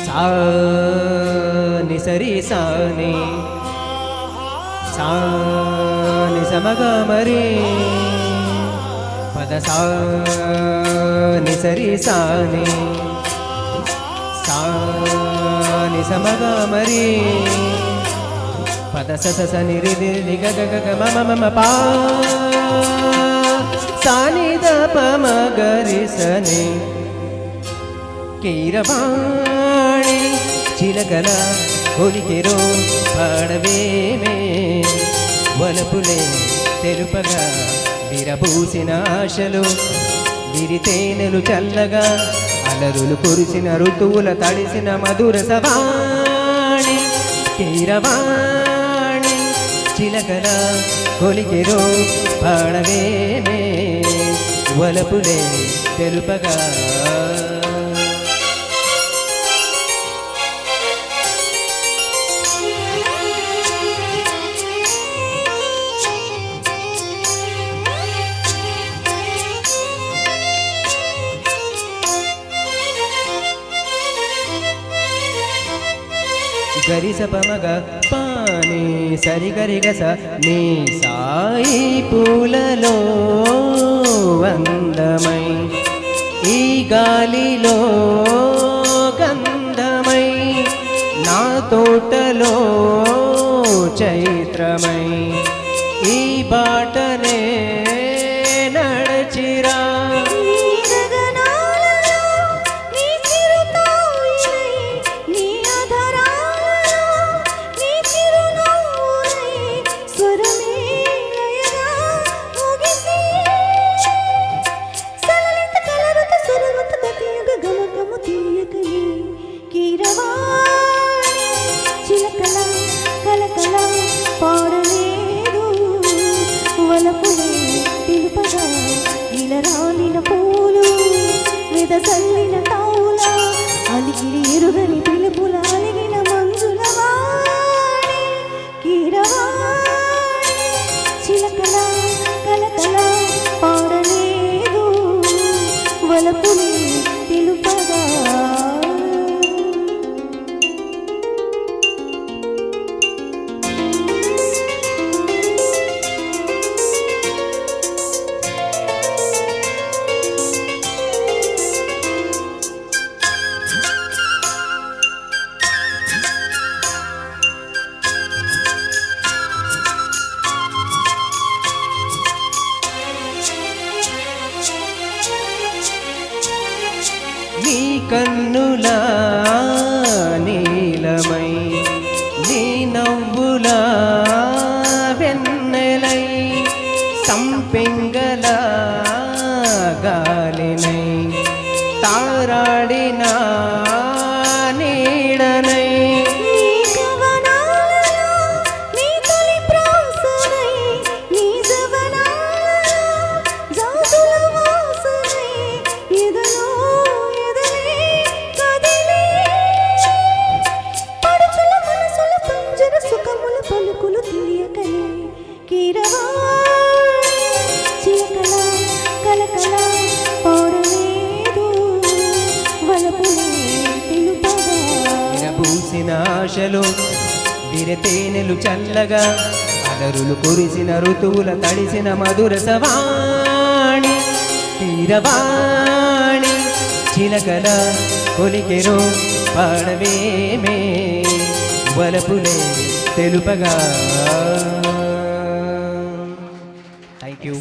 సా ని సరి సా ని సా ని సమగ మరి పద సా ని సరి సా ని సా ని సమగ మరి పద స స ని రి రి రి గ గ గ గ మ మ మ మ పా సా ని ద ప మ గ రి స ని కీరవాణి చిలకల కొలికెరో పాడవేమే వలపులే తెలుపగా విరబూసిన ఆశలు విరితేనెలు చల్లగా అలరులు కురిసిన ఋతువుల తడిసిన మధుర సవాణి కీరవాణి చిలకల కొలికెరో పాడవేమే వలపులే తెలుపగా గరిస పమగ పాని సరి గరి గస నీ సాయి పూలలో అందమై ఈ గాలిలో గంధమై నా తోటలో చైత్రమై ఈ బాటనే నడచిరా చల్లిన తావుల అలిగిరి ఎరుగని పిలుపుల అలిగిన మంజుల వాణి కీరవాణి చిలకల కలకల పాడలేదు వలపుని తెలుపగా నీ కన్నుల నీలమై నీ నవ్వుల వెన్నెలై సంపెంగల గాలినై తారాడిన నీడనై పలుకులు తెలియకనే కీరవాణి చిలకల కలకల పాడలేదు వలపులే తెలుపగా విరబూసిన ఆశలు విరతేనెలు చల్లగా అలరులు కురిసిన ఋతువుల తడిసిన మధుర సవాణి కీరవాణి చిలకల కొలికెరో పాడవేమే వలపులే తెలుపగా థ్యాంక్ యూ